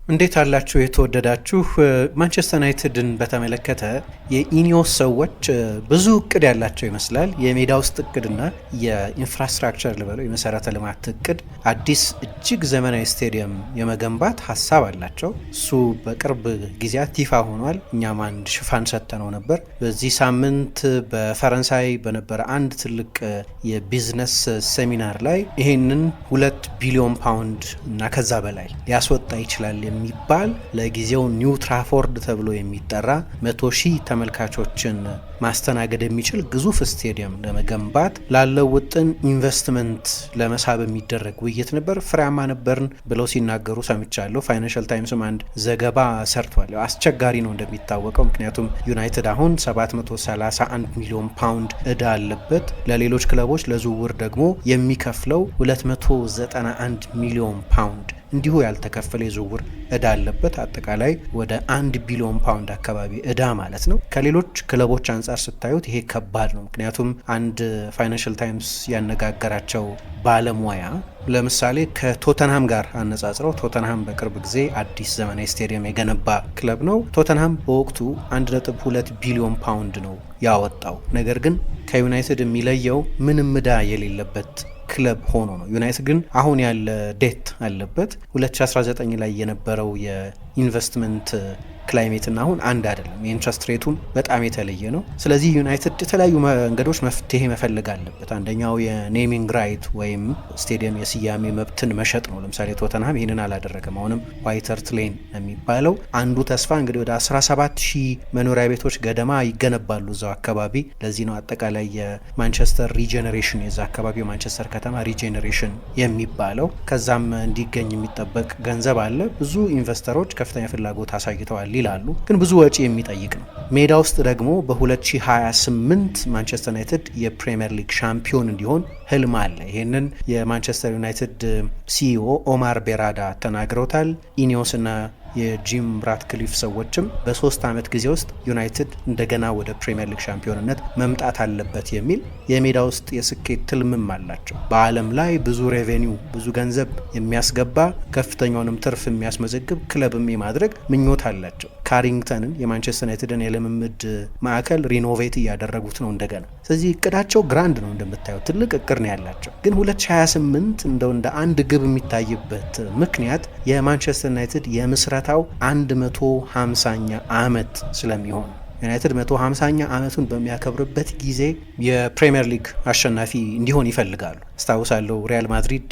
እንዴት አላችሁ የተወደዳችሁ? ማንቸስተር ዩናይትድን በተመለከተ የኢኒዮስ ሰዎች ብዙ እቅድ ያላቸው ይመስላል። የሜዳ ውስጥ እቅድና የኢንፍራስትራክቸር ልበለው የመሰረተ ልማት እቅድ፣ አዲስ እጅግ ዘመናዊ ስቴዲየም የመገንባት ሀሳብ አላቸው። እሱ በቅርብ ጊዜያት ይፋ ሆኗል። እኛም አንድ ሽፋን ሰጥተነው ነበር። በዚህ ሳምንት በፈረንሳይ በነበረ አንድ ትልቅ የቢዝነስ ሴሚናር ላይ ይሄንን 2 ቢሊዮን ፓውንድ እና ከዛ በላይ ሊያስወጣ ይችላል የሚባል ለጊዜው ኒው ትራፎርድ ተብሎ የሚጠራ 100,000 ተመልካቾችን ማስተናገድ የሚችል ግዙፍ ስቴዲየም ለመገንባት ላለው ውጥን ኢንቨስትመንት ለመሳብ የሚደረግ ውይይት ነበር። ፍሬያማ ነበርን ብለው ሲናገሩ ሰምቻለሁ። ፋይናንሻል ታይምስም አንድ ዘገባ ሰርቷል። አስቸጋሪ ነው እንደሚታወቀው፣ ምክንያቱም ዩናይትድ አሁን 731 ሚሊዮን ፓውንድ እዳ አለበት። ለሌሎች ክለቦች ለዝውውር ደግሞ የሚከፍለው 291 ሚሊዮን ፓውንድ እንዲሁ ያልተከፈለ የዝውውር እዳ አለበት። አጠቃላይ ወደ 1 ቢሊዮን ፓውንድ አካባቢ እዳ ማለት ነው። ከሌሎች ክለቦች አንጻር ስታዩት ይሄ ከባድ ነው። ምክንያቱም አንድ ፋይናንሻል ታይምስ ያነጋገራቸው ባለሙያ ለምሳሌ ከቶተንሃም ጋር አነጻጽረው፣ ቶተንሃም በቅርብ ጊዜ አዲስ ዘመናዊ ስቴዲየም የገነባ ክለብ ነው። ቶተንሃም በወቅቱ 1.2 ቢሊዮን ፓውንድ ነው ያወጣው። ነገር ግን ከዩናይትድ የሚለየው ምንም እዳ የሌለበት ክለብ ሆኖ ነው። ዩናይትድ ግን አሁን ያለ ዴት አለበት። 2019 ላይ የነበረው የኢንቨስትመንት ክላይሜትና አሁን አንድ አይደለም። የኢንትረስት ሬቱን በጣም የተለየ ነው። ስለዚህ ዩናይትድ የተለያዩ መንገዶች መፍትሄ መፈለግ አለበት። አንደኛው የኔሚንግ ራይት ወይም ስቴዲየም የስያሜ መብትን መሸጥ ነው። ለምሳሌ ቶተንሃም ይህንን አላደረገም። አሁንም ዋይት ሃርት ሌን የሚባለው አንዱ ተስፋ እንግዲህ ወደ 17,000 መኖሪያ ቤቶች ገደማ ይገነባሉ እዛው አካባቢ። ለዚህ ነው አጠቃላይ የማንቸስተር ሪጀኔሬሽን የዛ አካባቢ የማንቸስተር ከተማ ሪጀኔሬሽን የሚባለው። ከዛም እንዲገኝ የሚጠበቅ ገንዘብ አለ። ብዙ ኢንቨስተሮች ከፍተኛ ፍላጎት አሳይተዋል ይላሉ። ግን ብዙ ወጪ የሚጠይቅ ነው። ሜዳ ውስጥ ደግሞ በ2028 ማንቸስተር ዩናይትድ የፕሪሚየር ሊግ ሻምፒዮን እንዲሆን ህልም አለ። ይህንን የማንቸስተር ዩናይትድ ሲኢኦ ኦማር ቤራዳ ተናግረውታል። ኢኒዮስ እና የጂም ራትክሊፍ ሰዎችም በ3 ዓመት ጊዜ ውስጥ ዩናይትድ እንደገና ወደ ፕሪሚየር ሊግ ሻምፒዮንነት መምጣት አለበት የሚል የሜዳ ውስጥ የስኬት ትልምም አላቸው። በዓለም ላይ ብዙ ሬቬኒው ብዙ ገንዘብ የሚያስገባ ከፍተኛውንም ትርፍ የሚያስመዘግብ ክለብም የማድረግ ምኞት አላቸው። ካሪንግተንን የማንቸስተር ዩናይትድን የልምምድ ማዕከል ሪኖቬት እያደረጉት ነው እንደገና። ስለዚህ እቅዳቸው ግራንድ ነው፣ እንደምታየው ትልቅ እቅድ ነው ያላቸው። ግን 2028 እንደው እንደ አንድ ግብ የሚታይበት ምክንያት የማንቸስተር ዩናይትድ የምስረታው 150ኛ ዓመት ስለሚሆን ዩናይትድ 150ኛ ዓመቱን በሚያከብርበት ጊዜ የፕሪሚየር ሊግ አሸናፊ እንዲሆን ይፈልጋሉ። አስታውሳለሁ ሪያል ማድሪድ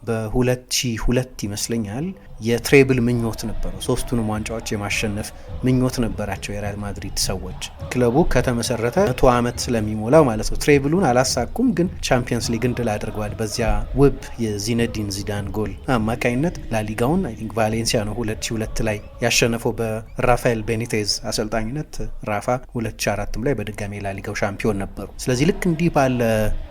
በ2002 ይመስለኛል የትሬብል ምኞት ነበረው። 3ቱንም ዋንጫዎች የማሸነፍ ምኞት ነበራቸው የሪያል ማድሪድ ሰዎች። ክለቡ ከተመሰረተ 100 ዓመት ስለሚሞላው ማለት ነው። ትሬብሉን አላሳኩም፣ ግን ቻምፒየንስ ሊግን ድል አድርገዋል። በዚያ ውብ የዚነዲን ዚዳን ጎል አማካኝነት ላሊጋውን አይ ቲንክ ቫሌንሲያ ነው 2002 ላይ ያሸነፈው በራፋኤል ቤኒቴዝ አሰልጣኝነት። ራፋ 2004 ላይ በድጋሚ ላሊጋው ሻምፒዮን ነበሩ። ስለዚህ ልክ እንዲህ ባለ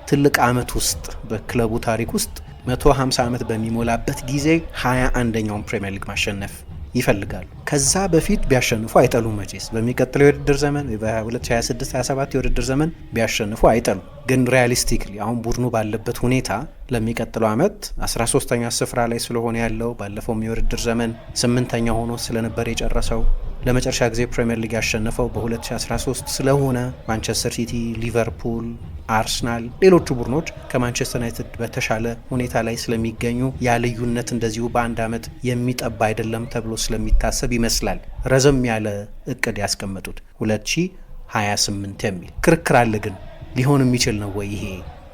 ትልቅ ዓመት ውስጥ በክለቡ ታሪክ ውስጥ 150 ዓመት በሚሞላበት ጊዜ 21ኛውን ፕሪሚየር ሊግ ማሸነፍ ይፈልጋሉ። ከዛ በፊት ቢያሸንፉ አይጠሉም። መቼስ በሚቀጥለው የውድድር ዘመን በ2026/27 የውድድር ዘመን ቢያሸንፉ አይጠሉም። ግን ሪያሊስቲክሊ አሁን ቡድኑ ባለበት ሁኔታ ለሚቀጥለው ዓመት 13ኛ ስፍራ ላይ ስለሆነ ያለው፣ ባለፈውም የውድድር ዘመን 8ኛ ሆኖ ስለነበር የጨረሰው፣ ለመጨረሻ ጊዜ ፕሪሚየር ሊግ ያሸነፈው በ2013 ስለሆነ ማንቸስተር ሲቲ፣ ሊቨርፑል፣ አርሰናል፣ ሌሎቹ ቡድኖች ከማንቸስተር ዩናይትድ በተሻለ ሁኔታ ላይ ስለሚገኙ ያ ልዩነት እንደዚሁ በአንድ ዓመት የሚጠባ አይደለም ተብሎ ስለሚታሰብ ይመስላል ረዘም ያለ እቅድ ያስቀመጡት 2028 የሚል ክርክር አለ። ግን ሊሆን የሚችል ነው ወይ ይሄ?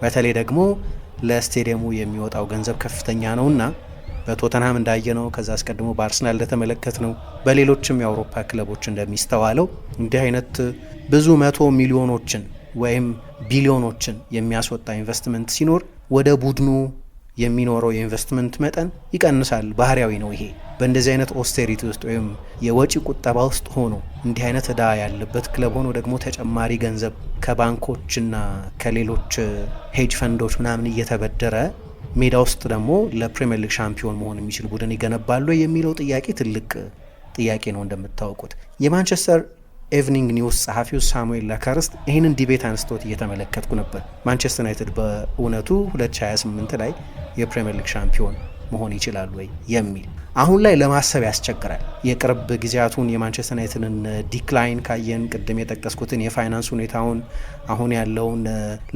በተለይ ደግሞ ለስቴዲየሙ የሚወጣው ገንዘብ ከፍተኛ ነውና በቶተንሃም እንዳየነው፣ ከዛ አስቀድሞ በአርሰናል እንደተመለከትነው፣ በሌሎችም የአውሮፓ ክለቦች እንደሚስተዋለው እንዲህ አይነት ብዙ 100 ሚሊዮኖችን ወይም ቢሊዮኖችን የሚያስወጣ ኢንቨስትመንት ሲኖር ወደ ቡድኑ የሚኖረው የኢንቨስትመንት መጠን ይቀንሳል። ባህሪያዊ ነው ይሄ። በእንደዚህ አይነት ኦስቴሪቲ ውስጥ ወይም የወጪ ቁጠባ ውስጥ ሆኖ እንዲህ አይነት እዳ ያለበት ክለብ ሆኖ ደግሞ ተጨማሪ ገንዘብ ከባንኮችና ከሌሎች ሄጅ ፈንዶች ምናምን እየተበደረ ሜዳ ውስጥ ደግሞ ለፕሪሚየር ሊግ ሻምፒዮን መሆን የሚችል ቡድን ይገነባሉ የሚለው ጥያቄ ትልቅ ጥያቄ ነው። እንደምታውቁት የማንቸስተር ኤቭኒንግ ኒውስ ጸሐፊው ሳሙኤል ላካርስት ይህንን ዲቤት አንስቶት እየተመለከትኩ ነበር። ማንቸስተር ዩናይትድ በእውነቱ 2028 ላይ የፕሪሚየር ሊግ ሻምፒዮን መሆን ይችላል ወይ የሚል አሁን ላይ ለማሰብ ያስቸግራል። የቅርብ ጊዜያቱን የማንቸስተር ዩናይትድን ዲክላይን ካየን ቅድም የጠቀስኩትን የፋይናንስ ሁኔታውን አሁን ያለውን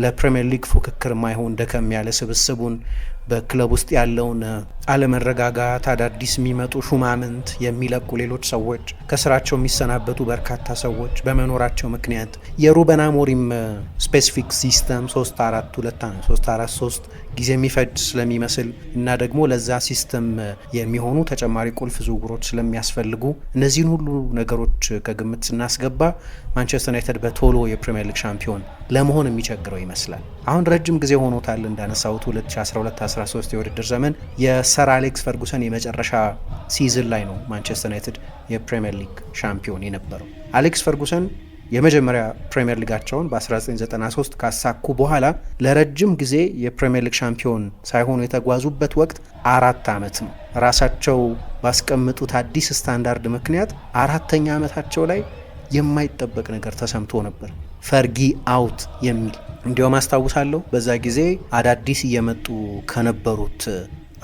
ለፕሪሚየር ሊግ ፉክክር ማይሆን ደከም ያለ ስብስቡን በክለብ ውስጥ ያለውን አለመረጋጋት፣ አዳዲስ የሚመጡ ሹማምንት፣ የሚለቁ ሌሎች ሰዎች፣ ከስራቸው የሚሰናበቱ በርካታ ሰዎች በመኖራቸው ምክንያት የሩበን አሞሪም ስፔሲፊክ ሲስተም 3-4-2 ጊዜ የሚፈጅ ስለሚመስል እና ደግሞ ለዛ ሲስተም የሚሆኑ ተጨማሪ ቁልፍ ዝውውሮች ስለሚያስፈልጉ እነዚህን ሁሉ ነገሮች ከግምት ስናስገባ ማንቸስተር ዩናይትድ በቶሎ የፕሪሚየር ሊግ ሻምፒዮን ለመሆን የሚቸግረው ይመስላል። አሁን ረጅም ጊዜ ሆኖታል እንዳነሳሁት 2012-13 የውድድር ዘመን የሰር አሌክስ ፈርጉሰን የመጨረሻ ሲዝን ላይ ነው ማንቸስተር ዩናይትድ የፕሪሚየር ሊግ ሻምፒዮን የነበረው። አሌክስ ፈርጉሰን የመጀመሪያ ፕሪሚየር ሊጋቸውን በ1993 ካሳኩ በኋላ ለረጅም ጊዜ የፕሪሚየር ሊግ ሻምፒዮን ሳይሆኑ የተጓዙበት ወቅት 4 ዓመት ነው። ራሳቸው ባስቀምጡት አዲስ ስታንዳርድ ምክንያት 4ኛ ዓመታቸው ላይ የማይጠበቅ ነገር ተሰምቶ ነበር፣ ፈርጊ አውት የሚል። እንዲያውም አስታውሳለሁ በዛ ጊዜ አዳዲስ እየመጡ ከነበሩት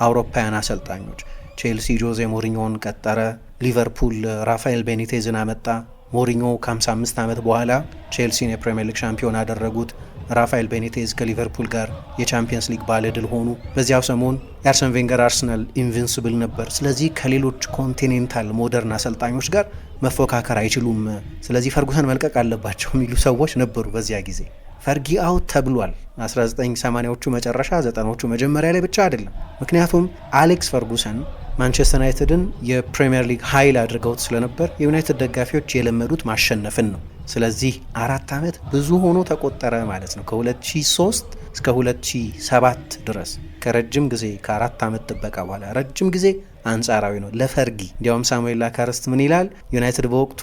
አውሮፓውያን አሰልጣኞች ቼልሲ ጆዜ ሞሪኞን ቀጠረ፣ ሊቨርፑል ራፋኤል ቤኒቴዝን አመጣ። ሞሪኞ ከ55 ዓመት በኋላ ቼልሲን የፕሪሚየር ሊግ ሻምፒዮን አደረጉት። ራፋኤል ቤኒቴዝ ከሊቨርፑል ጋር የቻምፒየንስ ሊግ ባለድል ሆኑ። በዚያው ሰሞን የአርሰን ቬንገር አርሰናል ኢንቪንስብል ነበር። ስለዚህ ከሌሎች ኮንቲኔንታል ሞደርን አሰልጣኞች ጋር መፎካከር አይችሉም፣ ስለዚህ ፈርጉሰን መልቀቅ አለባቸው የሚሉ ሰዎች ነበሩ በዚያ ጊዜ። ፈርጊ አውት ተብሏል 1980ዎቹ መጨረሻ 90ዎቹ መጀመሪያ ላይ ብቻ አይደለም። ምክንያቱም አሌክስ ፈርጉሰን ማንቸስተር ዩናይትድን የፕሪሚየር ሊግ ኃይል አድርገውት ስለነበር የዩናይትድ ደጋፊዎች የለመዱት ማሸነፍን ነው። ስለዚህ 4 ዓመት ብዙ ሆኖ ተቆጠረ ማለት ነው። ከ2003 እስከ 2007 ድረስ ከረጅም ጊዜ ከ4 ዓመት ጥበቃ በኋላ ረጅም ጊዜ አንጻራዊ ነው ለፈርጊ። እንዲያውም ሳሙኤል ላካርስት ምን ይላል? ዩናይትድ በወቅቱ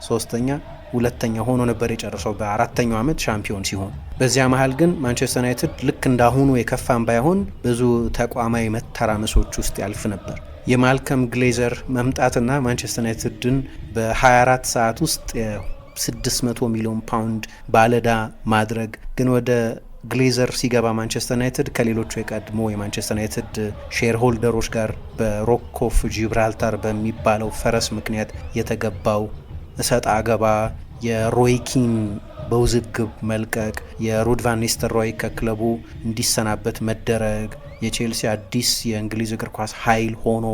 ሶስተኛ ሁለተኛ ሆኖ ነበር የጨረሰው በ4ኛው ዓመት ሻምፒዮን ሲሆን። በዚያ መሃል ግን ማንቸስተር ዩናይትድ ልክ እንዳሁኑ የከፋም ባይሆን ብዙ ተቋማዊ መተራመሶች ውስጥ ያልፍ ነበር። የማልከም ግሌዘር መምጣትና ማንቸስተር ዩናይትድን በ24 ሰዓት ውስጥ 600 ሚሊዮን ፓውንድ ባለዳ ማድረግ ግን ወደ ግሌዘር ሲገባ ማንቸስተር ዩናይትድ ከሌሎቹ የቀድሞ የማንቸስተር ዩናይትድ ሼር ሆልደሮች ጋር በሮክ ኦፍ ጂብራልታር በሚባለው ፈረስ ምክንያት የተገባው እሰጥ አገባ፣ የሮይ ኪን በውዝግብ መልቀቅ፣ የሩድ ቫን ኒስተልሮይ ከክለቡ እንዲሰናበት መደረግ፣ የቼልሲ አዲስ የእንግሊዝ እግር ኳስ ኃይል ሆኖ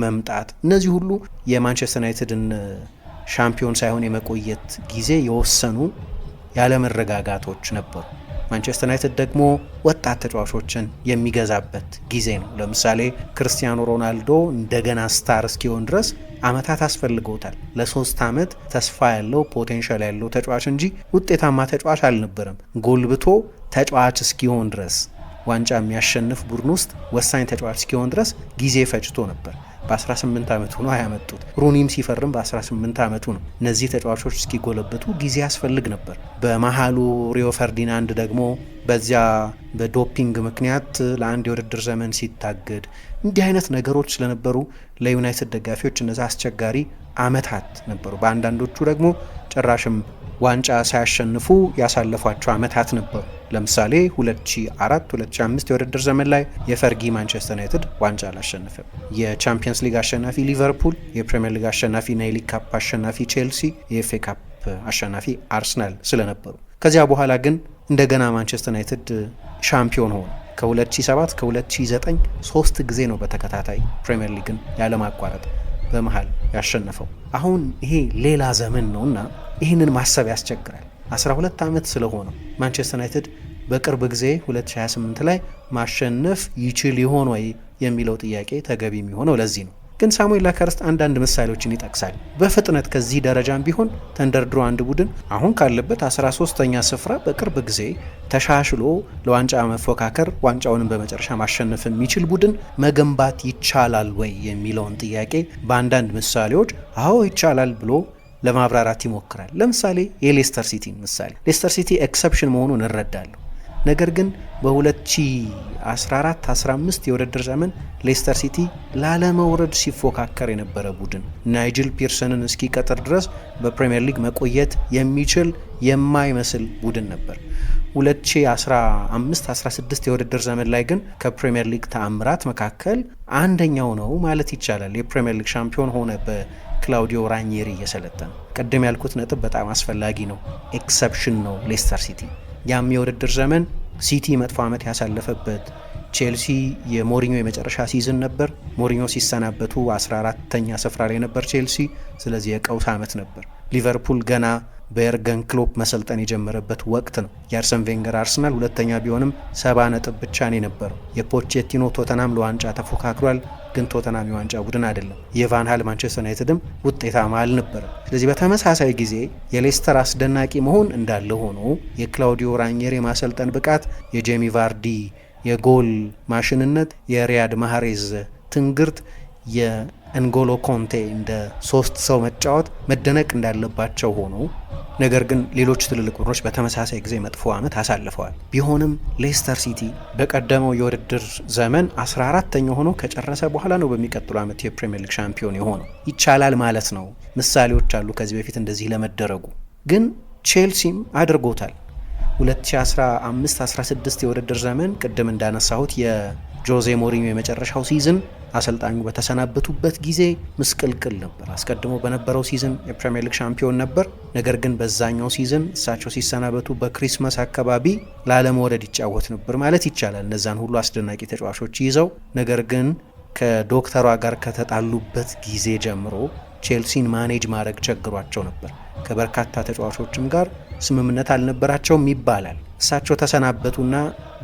መምጣት፣ እነዚህ ሁሉ የማንቸስተር ዩናይትድን ሻምፒዮን ሳይሆን የመቆየት ጊዜ የወሰኑ ያለመረጋጋቶች ነበሩ። ማንቸስተር ዩናይትድ ደግሞ ወጣት ተጫዋቾችን የሚገዛበት ጊዜ ነው። ለምሳሌ ክርስቲያኖ ሮናልዶ እንደገና ስታር እስኪሆን ድረስ አመታት አስፈልገውታል። ለ3 ዓመት ተስፋ ያለው ፖቴንሻል ያለው ተጫዋች እንጂ ውጤታማ ተጫዋች አልነበረም። ጎልብቶ ተጫዋች እስኪሆን ድረስ ዋንጫ የሚያሸንፍ ቡድን ውስጥ ወሳኝ ተጫዋች እስኪሆን ድረስ ጊዜ ፈጅቶ ነበር። በ18 ዓመቱ ነው ያመጡት። ሩኒም ሲፈርም በ18 ዓመቱ ነው። እነዚህ ተጫዋቾች እስኪጎለብቱ ጊዜ ያስፈልግ ነበር። በመሃሉ ሪዮ ፈርዲናንድ ደግሞ በዚያ በዶፒንግ ምክንያት ለአንድ የውድድር ዘመን ሲታገድ፣ እንዲህ አይነት ነገሮች ስለነበሩ ለዩናይትድ ደጋፊዎች እነዛ አስቸጋሪ አመታት ነበሩ። በአንዳንዶቹ ደግሞ ጭራሽም ዋንጫ ሳያሸንፉ ያሳለፏቸው አመታት ነበሩ። ለምሳሌ 2004-2005 የውድድር ዘመን ላይ የፈርጊ ማንቸስተር ዩናይትድ ዋንጫ አላሸነፈም። የቻምፒየንስ ሊግ አሸናፊ ሊቨርፑል፣ የፕሪሚየር ሊግ አሸናፊ እና የሊግ ካፕ አሸናፊ ቼልሲ፣ የኤፍኤ ካፕ አሸናፊ አርሰናል ስለነበሩ ከዚያ በኋላ ግን እንደገና ማንቸስተር ዩናይትድ ሻምፒዮን ሆነ። ከ2007 ከ2009 3 ጊዜ ነው በተከታታይ ፕሪሚየር ሊግን ያለማቋረጥ በመሃል ያሸነፈው። አሁን ይሄ ሌላ ዘመን ነውና ይህንን ማሰብ ያስቸግራል። 12 ዓመት ስለሆነው ማንቸስተር ዩናይትድ በቅርብ ጊዜ 2028 ላይ ማሸነፍ ይችል ይሆን ወይ የሚለው ጥያቄ ተገቢ የሚሆነው ለዚህ ነው። ግን ሳሙኤል ላካርስት አንዳንድ ምሳሌዎችን ይጠቅሳል። በፍጥነት ከዚህ ደረጃም ቢሆን ተንደርድሮ አንድ ቡድን አሁን ካለበት 13ኛ ስፍራ በቅርብ ጊዜ ተሻሽሎ ለዋንጫ መፎካከር፣ ዋንጫውንም በመጨረሻ ማሸነፍ የሚችል ቡድን መገንባት ይቻላል ወይ የሚለውን ጥያቄ በአንዳንድ ምሳሌዎች አዎ ይቻላል ብሎ ለማብራራት ይሞክራል። ለምሳሌ የሌስተር ሲቲን ምሳሌ። ሌስተር ሲቲ ኤክሰፕሽን መሆኑን እረዳለሁ። ነገር ግን በ2014-15 የውድድር ዘመን ሌስተር ሲቲ ላለመውረድ ሲፎካከር የነበረ ቡድን ናይጅል ፒርሰንን እስኪቀጥር ድረስ በፕሪምየር ሊግ መቆየት የሚችል የማይመስል ቡድን ነበር። 2015-16 የውድድር ዘመን ላይ ግን ከፕሪምየር ሊግ ተአምራት መካከል አንደኛው ነው ማለት ይቻላል። የፕሪምየር ሊግ ሻምፒዮን ሆነ በክላውዲዮ ራኒሪ እየሰለጠነ። ቅድም ያልኩት ነጥብ በጣም አስፈላጊ ነው። ኤክሰፕሽን ነው ሌስተር ሲቲ። ያም የውድድር ዘመን ሲቲ መጥፎ ዓመት ያሳለፈበት፣ ቼልሲ የሞሪኞ የመጨረሻ ሲዝን ነበር። ሞሪኞ ሲሰናበቱ 14ተኛ ስፍራ ላይ ነበር ቼልሲ። ስለዚህ የቀውስ ዓመት ነበር። ሊቨርፑል ገና በኤርገን ክሎፕ መሰልጠን የጀመረበት ወቅት ነው። የአርሰን ቬንገር አርሰናል ሁለተኛ ቢሆንም 70 ነጥብ ብቻ ነው የነበረው። የፖቼቲኖ ቶተናም ለዋንጫ ተፎካክሯል፣ ግን ቶተናም የዋንጫ ቡድን አይደለም። የቫንሃል ማንቸስተር ዩናይትድም ውጤታማ አልነበረም። ስለዚህ በተመሳሳይ ጊዜ የሌስተር አስደናቂ መሆን እንዳለ ሆኖ የክላውዲዮ ራኒሪ የማሰልጠን ብቃት፣ የጄሚ ቫርዲ የጎል ማሽንነት፣ የሪያድ ማህሬዝ ትንግርት፣ የእንጎሎ ኮንቴ እንደ 3 ሰው መጫወት መደነቅ እንዳለባቸው ሆኖ ነገር ግን ሌሎች ትልልቅ ቡድኖች በተመሳሳይ ጊዜ መጥፎ ዓመት አሳልፈዋል። ቢሆንም ሌስተር ሲቲ በቀደመው የውድድር ዘመን 14ተኛ ሆኖ ከጨረሰ በኋላ ነው በሚቀጥሉ ዓመት የፕሪሚየር ሊግ ሻምፒዮን የሆነው። ይቻላል ማለት ነው። ምሳሌዎች አሉ ከዚህ በፊት እንደዚህ ለመደረጉ። ግን ቼልሲም አድርጎታል። 2015-16 የውድድር ዘመን ቅድም እንዳነሳሁት የጆዜ ሞሪኞ የመጨረሻው ሲዝን አሰልጣኙ በተሰናበቱበት ጊዜ ምስቅልቅል ነበር። አስቀድሞ በነበረው ሲዝን የፕሪሚየር ሊግ ሻምፒዮን ነበር። ነገር ግን በዛኛው ሲዝን እሳቸው ሲሰናበቱ በክሪስመስ አካባቢ ላለመውረድ ይጫወት ነበር ማለት ይቻላል። እነዛን ሁሉ አስደናቂ ተጫዋቾች ይዘው ነገር ግን ከዶክተሯ ጋር ከተጣሉበት ጊዜ ጀምሮ ቼልሲን ማኔጅ ማድረግ ቸግሯቸው ነበር። ከበርካታ ተጫዋቾችም ጋር ስምምነት አልነበራቸውም ይባላል። እሳቸው ተሰናበቱና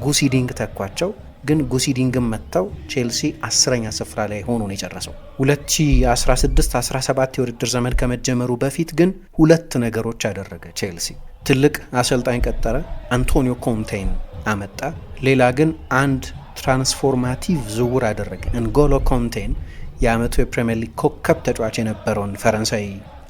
ጉሲዲንግ ተኳቸው። ግን ጉሲዲንግም መጥተው ቼልሲ 10ኛ ስፍራ ላይ ሆኖ ነው የጨረሰው። 2016-17 የውድድር ዘመን ከመጀመሩ በፊት ግን 2 ነገሮች አደረገ ቼልሲ። ትልቅ አሰልጣኝ ቀጠረ፣ አንቶኒዮ ኮንቴን አመጣ። ሌላ ግን አንድ ትራንስፎርማቲቭ ዝውውር አደረገ። እንጎሎ ኮንቴን የአመቱ የፕሪሚየር ሊግ ኮከብ ተጫዋች የነበረውን ፈረንሳይ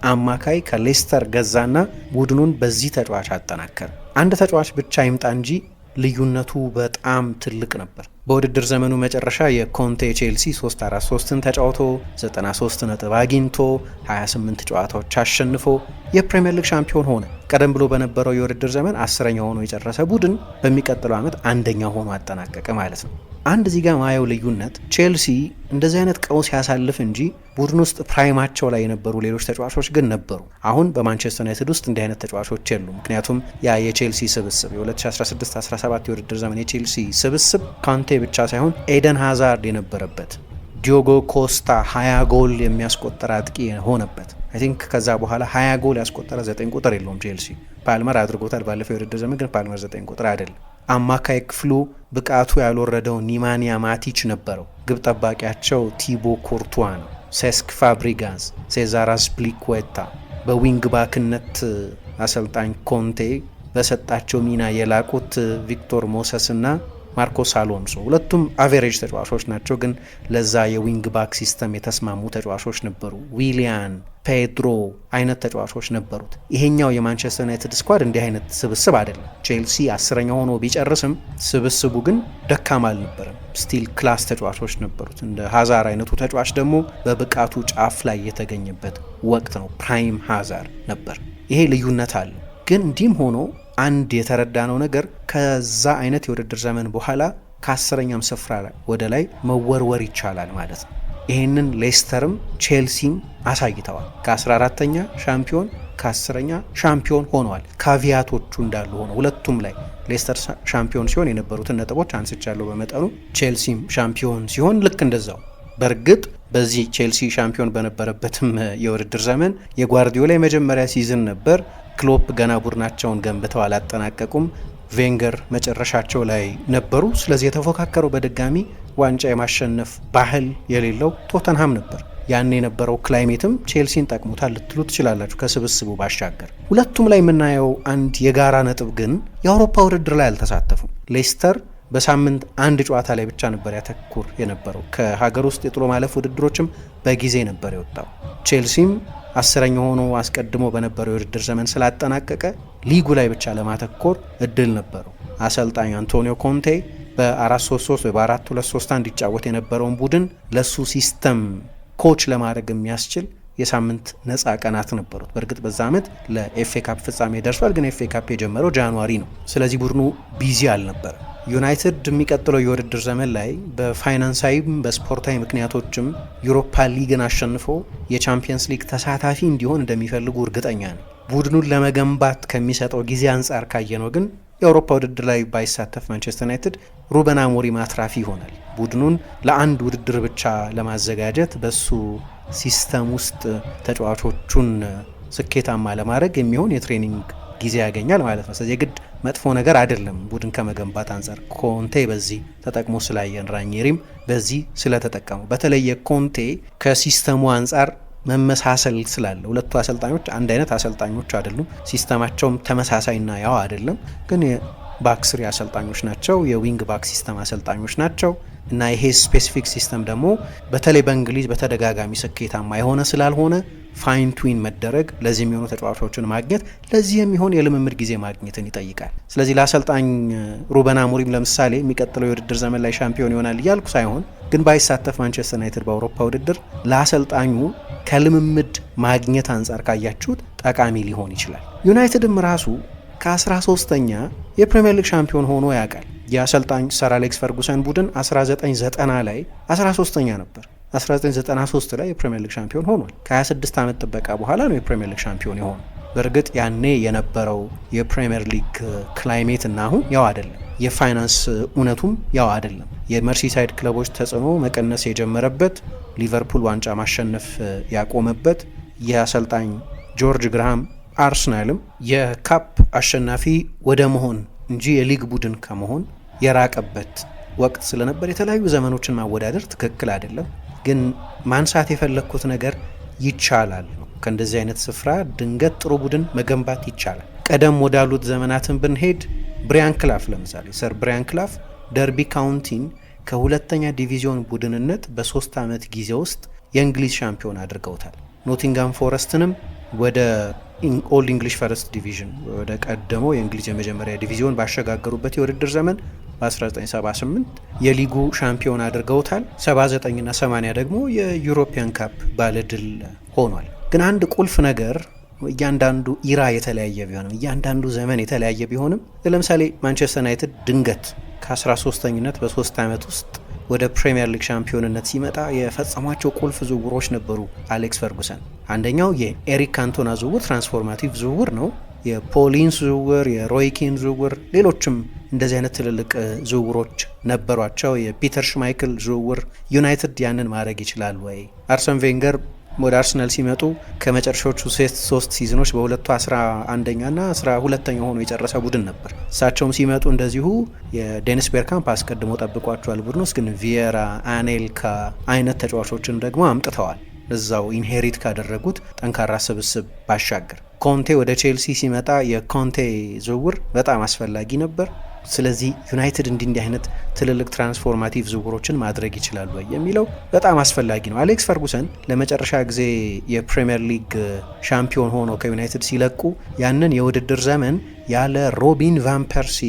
አማካይ ከሌስተር ገዛና ቡድኑን በዚህ ተጫዋች አጠናከረ። አንድ ተጫዋች ብቻ ይምጣ እንጂ ልዩነቱ በጣም ትልቅ ነበር። በውድድር ዘመኑ መጨረሻ የኮንቴ ቼልሲ 3-4-3ን ተጫውቶ 93 ነጥብ አግኝቶ 28 ጨዋታዎች አሸንፎ የፕሪሚየር ሊግ ሻምፒዮን ሆነ። ቀደም ብሎ በነበረው የውድድር ዘመን 10ኛ ሆኖ የጨረሰ ቡድን በሚቀጥለው ዓመት 1ኛ ሆኖ አጠናቀቀ ማለት ነው። አንድ እዚህ ጋር ማየው ልዩነት ቼልሲ እንደዚህ አይነት ቀውስ ያሳልፍ እንጂ ቡድን ውስጥ ፕራይማቸው ላይ የነበሩ ሌሎች ተጫዋቾች ግን ነበሩ። አሁን በማንቸስተር ዩናይትድ ውስጥ እንዲህ አይነት ተጫዋቾች የሉ። ምክንያቱም ያ የቼልሲ ስብስብ የ2016-17 የውድድር ዘመን የቼልሲ ስብስብ ካንቴ ብቻ ሳይሆን ኤደን ሃዛርድ የነበረበት፣ ዲዮጎ ኮስታ 20 ጎል የሚያስቆጠር አጥቂ የሆነበት። አይ ቲንክ ከዛ በኋላ 20 ጎል ያስቆጠረ 9 ቁጥር የለውም ቼልሲ። ፓልመር አድርጎታል ባለፈው የውድድር ዘመን፣ ግን ፓልመር 9 ቁጥር አይደለም። አማካይ ክፍሉ ብቃቱ ያልወረደው ኒማንያ ማቲች ነበረው። ግብ ጠባቂያቸው ቲቦ ኮርቱዋ ነው። ሴስክ ፋብሪጋዝ፣ ሴዛር አስፕሊኩዌታ። በዊንግ ባክነት አሰልጣኝ ኮንቴ በሰጣቸው ሚና የላቁት ቪክቶር ሞሰስ እና ማርኮስ አሎንሶ። ሁለቱም አቬሬጅ ተጫዋቾች ናቸው፣ ግን ለዛ የዊንግ ባክ ሲስተም የተስማሙ ተጫዋቾች ነበሩ። ዊሊያን፣ ፔድሮ አይነት ተጫዋቾች ነበሩት። ይሄኛው የማንቸስተር ዩናይትድ ስኳድ እንዲህ አይነት ስብስብ አይደለም። ቼልሲ 10ኛ ሆኖ ቢጨርስም ስብስቡ ግን ደካማ አልነበረም። ስቲል ክላስ ተጫዋቾች ነበሩት። እንደ ሃዛር አይነቱ ተጫዋች ደግሞ በብቃቱ ጫፍ ላይ የተገኘበት ወቅት ነው። ፕራይም ሃዛር ነበር። ይሄ ልዩነት አለ። ግን እንዲህም ሆኖ አንድ የተረዳነው ነገር ከዛ አይነት የውድድር ዘመን በኋላ ከ10ኛም ስፍራ ወደ ላይ መወርወር ይቻላል ማለት ነው። ይህንን ሌስተርም ቼልሲም አሳይተዋል። ከ14ተኛ ሻምፒዮን ከ10ኛ ሻምፒዮን ሆነዋል። ካቪያቶቹ እንዳሉ ሆነ ሁለቱም ላይ ሌስተር ሻምፒዮን ሲሆን የነበሩትን ነጥቦች አንስቻለሁ በመጠኑ። ቼልሲም ሻምፒዮን ሲሆን ልክ እንደዛው። በእርግጥ በዚህ ቼልሲ ሻምፒዮን በነበረበትም የውድድር ዘመን የጓርዲዮላ የመጀመሪያ ሲዝን ነበር። ክሎፕ ገና ቡድናቸውን ገንብተው አላጠናቀቁም። ቬንገር መጨረሻቸው ላይ ነበሩ። ስለዚህ የተፎካከረው በድጋሚ ዋንጫ የማሸነፍ ባህል የሌለው ቶተንሃም ነበር። ያን የነበረው ክላይሜትም ቼልሲን ጠቅሞታል ልትሉ ትችላላችሁ። ከስብስቡ ባሻገር ሁለቱም ላይ የምናየው አንድ የጋራ ነጥብ ግን የአውሮፓ ውድድር ላይ አልተሳተፉም። ሌስተር በሳምንት አንድ ጨዋታ ላይ ብቻ ነበር ያተኩር የነበረው። ከሀገር ውስጥ የጥሎ ማለፍ ውድድሮችም በጊዜ ነበር የወጣው። ቼልሲም 10ኛ ሆኖ አስቀድሞ በነበረው የውድድር ዘመን ስላጠናቀቀ ሊጉ ላይ ብቻ ለማተኮር እድል ነበረው። አሰልጣኝ አንቶኒዮ ኮንቴ በ433 ወይ በ4231 እንዲጫወት የነበረውን ቡድን ለሱ ሲስተም ኮች ለማድረግ የሚያስችል የሳምንት ነፃ ቀናት ነበሩት። በእርግጥ በዛ ዓመት ለኤፍኤ ካፕ ፍጻሜ ደርሷል፣ ግን ኤፍኤ ካፕ የጀመረው ጃንዋሪ ነው። ስለዚህ ቡድኑ ቢዚ አልነበረ። ዩናይትድ የሚቀጥለው የውድድር ዘመን ላይ በፋይናንሳዊም በስፖርታዊ ምክንያቶችም ዩሮፓ ሊግን አሸንፎ የቻምፒየንስ ሊግ ተሳታፊ እንዲሆን እንደሚፈልጉ እርግጠኛ ነው። ቡድኑን ለመገንባት ከሚሰጠው ጊዜ አንጻር ካየነው ግን የአውሮፓ ውድድር ላይ ባይሳተፍ ማንቸስተር ዩናይትድ ሩበን አሞሪም አትራፊ ይሆናል። ቡድኑን ለአንድ ውድድር ብቻ ለማዘጋጀት በሱ ሲስተም ውስጥ ተጫዋቾቹን ስኬታማ ለማድረግ የሚሆን የትሬኒንግ ጊዜ ያገኛል ማለት ነው። ስለዚህ የግድ መጥፎ ነገር አይደለም ቡድን ከመገንባት አንጻር። ኮንቴ በዚህ ተጠቅሞ ስላየን፣ ራኒሪም በዚህ ስለተጠቀሙ፣ በተለየ ኮንቴ ከሲስተሙ አንጻር መመሳሰል ስላለ ሁለቱ አሰልጣኞች አንድ አይነት አሰልጣኞች አይደሉም። ሲስተማቸውም ተመሳሳይና ያው አይደለም፣ ግን የባክ ስሪ አሰልጣኞች ናቸው፣ የዊንግ ባክ ሲስተም አሰልጣኞች ናቸው እና ይሄ ስፔሲፊክ ሲስተም ደግሞ በተለይ በእንግሊዝ በተደጋጋሚ ስኬታማ የሆነ ስላልሆነ ፋይን ትዊን መደረግ፣ ለዚህ የሚሆኑ ተጫዋቾችን ማግኘት፣ ለዚህ የሚሆን የልምምድ ጊዜ ማግኘትን ይጠይቃል። ስለዚህ ለአሰልጣኝ ሩበን አሞሪም ለምሳሌ የሚቀጥለው የውድድር ዘመን ላይ ሻምፒዮን ይሆናል እያልኩ ሳይሆን፣ ግን ባይሳተፍ ማንቸስተር ዩናይትድ በአውሮፓ ውድድር ለአሰልጣኙ ከልምምድ ማግኘት አንጻር ካያችሁት ጠቃሚ ሊሆን ይችላል። ዩናይትድም ራሱ ከ13ኛ የፕሪምየር ሊግ ሻምፒዮን ሆኖ ያውቃል። የአሰልጣኝ ሰር አሌክስ ፈርጉሰን ቡድን 1990 ላይ 13ኛ ነበር። 1993 ላይ የፕሪምየር ሊግ ሻምፒዮን ሆኗል። ከ26 ዓመት ጥበቃ በኋላ ነው የፕሪምየር ሊግ ሻምፒዮን የሆኑ። በእርግጥ ያኔ የነበረው የፕሪምየር ሊግ ክላይሜት እና አሁን ያው አይደለም። የፋይናንስ እውነቱም ያው አይደለም። የመርሲሳይድ ክለቦች ተጽዕኖ መቀነስ የጀመረበት፣ ሊቨርፑል ዋንጫ ማሸነፍ ያቆመበት፣ የአሰልጣኝ ጆርጅ ግራሃም አርሰናልም የካፕ አሸናፊ ወደ መሆን እንጂ የሊግ ቡድን ከመሆን የራቀበት ወቅት ስለነበር የተለያዩ ዘመኖችን ማወዳደር ትክክል አይደለም። ግን ማንሳት የፈለግኩት ነገር ይቻላል ነው። ከእንደዚህ አይነት ስፍራ ድንገት ጥሩ ቡድን መገንባት ይቻላል። ቀደም ወዳሉት ዘመናትን ብንሄድ ብሪያን ክላፍ ለምሳሌ ሰር ብሪያን ክላፍ ደርቢ ካውንቲን ከሁለተኛ ዲቪዚዮን ቡድንነት በ3 ዓመት ጊዜ ውስጥ የእንግሊዝ ሻምፒዮን አድርገውታል። ኖቲንጋም ፎረስትንም ወደ ኦልድ ኢንግሊሽ ፈርስት ዲቪዥን ወደ ቀደመው የእንግሊዝ የመጀመሪያ ዲቪዚዮን ባሸጋገሩበት የውድድር ዘመን በ1978 የሊጉ ሻምፒዮን አድርገውታል። 79ና 80 ደግሞ የዩሮፒያን ካፕ ባለድል ሆኗል። ግን አንድ ቁልፍ ነገር እያንዳንዱ ኢራ የተለያየ ቢሆንም እያንዳንዱ ዘመን የተለያየ ቢሆንም ለምሳሌ ማንቸስተር ዩናይትድ ድንገት ከ13ኝነት በ3 ዓመት ውስጥ ወደ ፕሪሚየር ሊግ ሻምፒዮንነት ሲመጣ የፈጸሟቸው ቁልፍ ዝውውሮች ነበሩ አሌክስ ፈርጉሰን። አንደኛው የኤሪክ ካንቶና ዝውውር ትራንስፎርማቲቭ ዝውውር ነው። የፖሊንስ ዝውውር፣ የሮይኪን ዝውውር፣ ሌሎችም እንደዚህ አይነት ትልልቅ ዝውውሮች ነበሯቸው። የፒተር ሽማይክል ዝውውር። ዩናይትድ ያንን ማድረግ ይችላል ወይ? አርሰን ቬንገር ወደ አርሰናል ሲመጡ ከመጨረሻዎቹ 3 ሲዝኖች በሁለቱ 11ኛና 12ኛ ሆኖ የጨረሰ ቡድን ነበር። እሳቸውም ሲመጡ እንደዚሁ የዴኒስ ቤርካምፕ አስቀድሞ ጠብቋቸዋል። ቡድን ውስጥ ግን ቪየራ፣ አኔልካ አይነት ተጫዋቾችን ደግሞ አምጥተዋል እዛው ኢንሄሪት ካደረጉት ጠንካራ ስብስብ ባሻገር። ኮንቴ ወደ ቼልሲ ሲመጣ የኮንቴ ዝውውር በጣም አስፈላጊ ነበር። ስለዚህ ዩናይትድ እንዲህ አይነት ትልልቅ ትራንስፎርማቲቭ ዝውውሮችን ማድረግ ይችላል ወይ የሚለው በጣም አስፈላጊ ነው። አሌክስ ፈርጉሰን ለመጨረሻ ጊዜ የፕሪሚየር ሊግ ሻምፒዮን ሆኖ ከዩናይትድ ሲለቁ ያንን የውድድር ዘመን ያለ ሮቢን ቫን ፐርሲ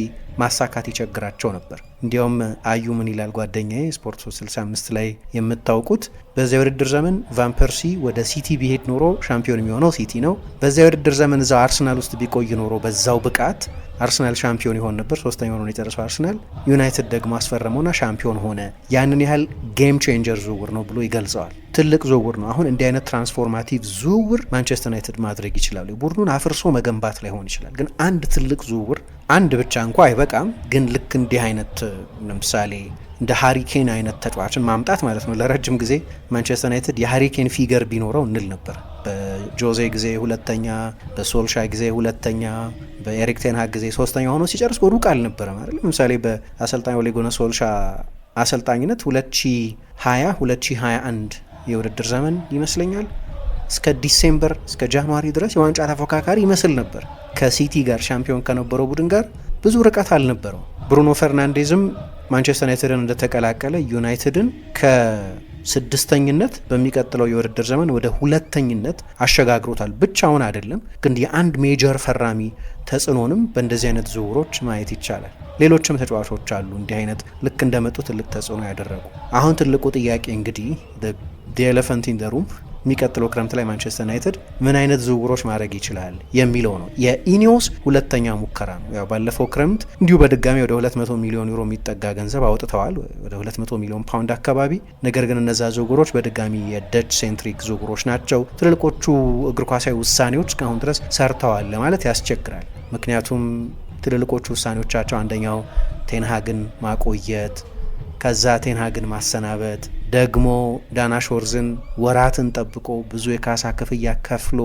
ማሳካት ይቸግራቸው ነበር። እንዲያውም አዩ ምን ይላል ጓደኛዬ ስፖርት 365 ላይ የምታውቁት፣ በዚያ የውድድር ዘመን ቫን ፐርሲ ወደ ሲቲ ቢሄድ ኖሮ ሻምፒዮን የሚሆነው ሲቲ ነው። በዚያ የውድድር ዘመን እዛው አርሰናል ውስጥ ቢቆይ ኖሮ በዛው ብቃት አርሰናል ሻምፒዮን ይሆን ነበር። 3ኛ ሆኖ የጨረሰው አርሰናል፣ ዩናይትድ ደግሞ አስፈረመውና ሻምፒዮን ሆነ። ያንን ያህል ጌም ቼንጀር ዝውውር ነው ብሎ ይገልጸዋል። ትልቅ ዝውውር ነው። አሁን እንዲህ አይነት ትራንስፎርማቲቭ ዝውውር ማንቸስተር ዩናይትድ ማድረግ ይችላሉ። ቡድኑን አፍርሶ መገንባት ላይ ሆን ይችላል። ግን አንድ ትልቅ ዝውውር አንድ ብቻ እንኳ አይበቃም። ግን ልክ እንዲህ አይነት ለምሳሌ እንደ ሃሪኬን አይነት ተጫዋችን ማምጣት ማለት ነው። ለረጅም ጊዜ ማንቸስተር ዩናይትድ የሃሪኬን ፊገር ቢኖረው እንል ነበር። በጆዜ ጊዜ 2ኛ፣ በሶልሻ ጊዜ 2ኛ፣ በኤሪክ ቴንሃግ ጊዜ 3ኛ ሆኖ ሲጨርስ ሩቅ አልነበረ ማለት። ለምሳሌ በአሰልጣኝ ኦሌ ጉናር ሶልሻ አሰልጣኝነት 2020 2021 የውድድር ዘመን ይመስለኛል እስከ ዲሴምበር እስከ ጃንዋሪ ድረስ የዋንጫ ተፎካካሪ ይመስል ነበር። ከሲቲ ጋር ሻምፒዮን ከነበረው ቡድን ጋር ብዙ ርቀት አልነበረው። ብሩኖ ፈርናንዴዝም ማንቸስተር ዩናይትድን እንደተቀላቀለ ዩናይትድን 6ኛነት በሚቀጥለው የውድድር ዘመን ወደ 2ኛነት አሸጋግሮታል። ብቻውን አይደለም ግን የአንድ ሜጀር ፈራሚ ተጽዕኖንም በእንደዚህ አይነት ዝውውሮች ማየት ይቻላል። ሌሎችም ተጫዋቾች አሉ እንዲህ አይነት ልክ እንደመጡ ትልቅ ተጽዕኖ ያደረጉ። አሁን ትልቁ ጥያቄ እንግዲህ ኤሌፈንት ኢን ዘ ሩም የሚቀጥለው ክረምት ላይ ማንቸስተር ዩናይትድ ምን አይነት ዝውውሮች ማድረግ ይችላል የሚለው ነው። የኢኒዮስ 2ኛ ሙከራ ነው። ያው ባለፈው ክረምት እንዲሁ በድጋሚ ወደ 200 ሚሊዮን ዩሮ የሚጠጋ ገንዘብ አውጥተዋል፣ ወደ 200 ሚሊዮን ፓውንድ አካባቢ። ነገር ግን እነዛ ዝውውሮች በድጋሚ የደች ሴንትሪክ ዝውውሮች ናቸው። ትልልቆቹ እግር ኳሳዊ ውሳኔዎች እስካሁን ድረስ ሰርተዋል ለማለት ያስቸግራል። ምክንያቱም ትልልቆቹ ውሳኔዎቻቸው አንደኛው ቴንሃግን ማቆየት፣ ከዛ ቴንሃግን ማሰናበት፣ ደግሞ ዳና ሾርዝን ወራትን ጠብቆ ብዙ የካሳ ክፍያ ከፍሎ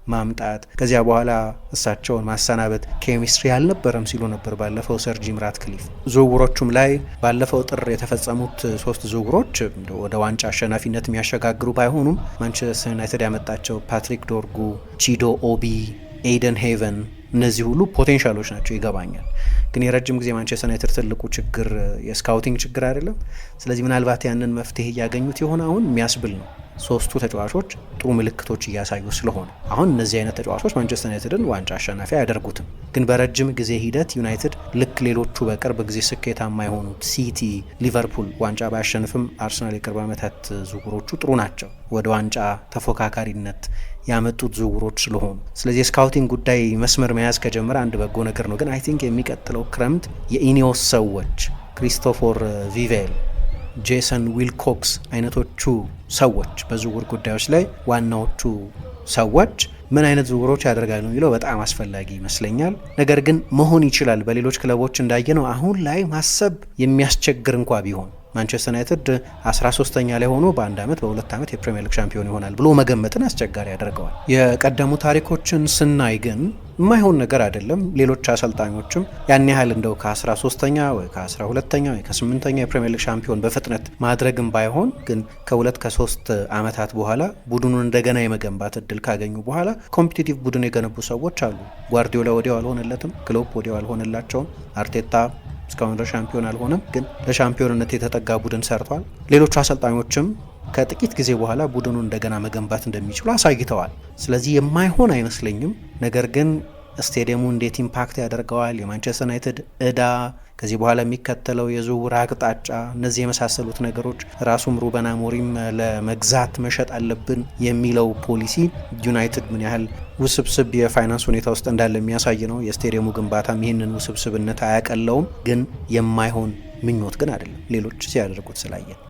ማምጣት፣ ከዚያ በኋላ እሳቸውን ማሰናበት ኬሚስትሪ አልነበረም ሲሉ ነበር ባለፈው ሰር ጂም ራትክሊፍ። ዝውውሮቹም ላይ ባለፈው ጥር የተፈጸሙት 3 ዝውውሮች ወደ ዋንጫ አሸናፊነት የሚያሸጋግሩ ባይሆኑም ማንቸስተር ዩናይትድ ያመጣቸው ፓትሪክ ዶርጉ፣ ቺዶ ኦቢ፣ ኤደን ሄቨን እነዚህ ሁሉ ፖቴንሻሎች ናቸው፣ ይገባኛል። ግን የረጅም ጊዜ ማንቸስተር ዩናይትድ ትልቁ ችግር የስካውቲንግ ችግር አይደለም። ስለዚህ ምናልባት ያንን መፍትሄ እያገኙት የሆነ አሁን የሚያስብል ነው። 3ቱ ተጫዋቾች ጥሩ ምልክቶች እያሳዩ ስለሆነ አሁን እነዚህ አይነት ተጫዋቾች ማንቸስተር ዩናይትድን ዋንጫ አሸናፊ አያደርጉትም። ግን በረጅም ጊዜ ሂደት ዩናይትድ ልክ ሌሎቹ በቅርብ ጊዜ ስኬታማ የሆኑት ሲቲ፣ ሊቨርፑል ዋንጫ ባያሸንፍም አርሰናል የቅርብ ዓመታት ዝውውሮቹ ጥሩ ናቸው፣ ወደ ዋንጫ ተፎካካሪነት ያመጡት ዝውውሮች ስለሆኑ። ስለዚህ የስካውቲንግ ጉዳይ መስመር መያዝ ከጀመረ አንድ በጎ ነገር ነው። ግን አይ ቲንክ የሚቀጥለው ክረምት የኢኒዮስ ሰዎች ክሪስቶፈር ቪቬል፣ ጄሰን ዊልኮክስ አይነቶቹ ሰዎች በዝውውር ጉዳዮች ላይ ዋናዎቹ ሰዎች ምን አይነት ዝውውሮች ያደርጋሉ የሚለው በጣም አስፈላጊ ይመስለኛል። ነገር ግን መሆን ይችላል። በሌሎች ክለቦች እንዳየነው አሁን ላይ ማሰብ የሚያስቸግር እንኳ ቢሆን ማንቸስተር ዩናይትድ 13ኛ ላይ ሆኖ በ1 ዓመት በ2 ዓመት የፕሪሚየር ሊግ ሻምፒዮን ይሆናል ብሎ መገመትን አስቸጋሪ ያደርገዋል። የቀደሙ ታሪኮችን ስናይ ግን የማይሆን ነገር አይደለም። ሌሎች አሰልጣኞችም ያን ያህል እንደው ከ13ኛ ወይ ከ12ኛ ወይ ከ8ኛ የፕሪሚየር ሊግ ሻምፒዮን በፍጥነት ማድረግም ባይሆን ግን ከ2 ከ3 ዓመታት በኋላ ቡድኑን እንደገና የመገንባት እድል ካገኙ በኋላ ኮምፒቲቲቭ ቡድን የገነቡ ሰዎች አሉ። ጓርዲዮላ ወዲያው አልሆነለትም፣ ክሎፕ ወዲያው አልሆነላቸውም፣ አርቴታ እስካሁን ለሻምፒዮን አልሆነም፣ ግን ለሻምፒዮንነት የተጠጋ ቡድን ሰርቷል። ሌሎቹ አሰልጣኞችም ከጥቂት ጊዜ በኋላ ቡድኑን እንደገና መገንባት እንደሚችሉ አሳይተዋል። ስለዚህ የማይሆን አይመስለኝም። ነገር ግን ስቴዲየሙ እንዴት ኢምፓክት ያደርገዋል፣ የማንቸስተር ዩናይትድ እዳ፣ ከዚህ በኋላ የሚከተለው የዝውውር አቅጣጫ፣ እነዚህ የመሳሰሉት ነገሮች ራሱም ሩበን አሞሪም ለመግዛት መሸጥ አለብን የሚለው ፖሊሲ ዩናይትድ ምን ያህል ውስብስብ የፋይናንስ ሁኔታ ውስጥ እንዳለ የሚያሳይ ነው። የስቴዲየሙ ግንባታም ይህንን ውስብስብነት አያቀለውም። ግን የማይሆን ምኞት ግን አይደለም ሌሎች ሲያደርጉት ስላየን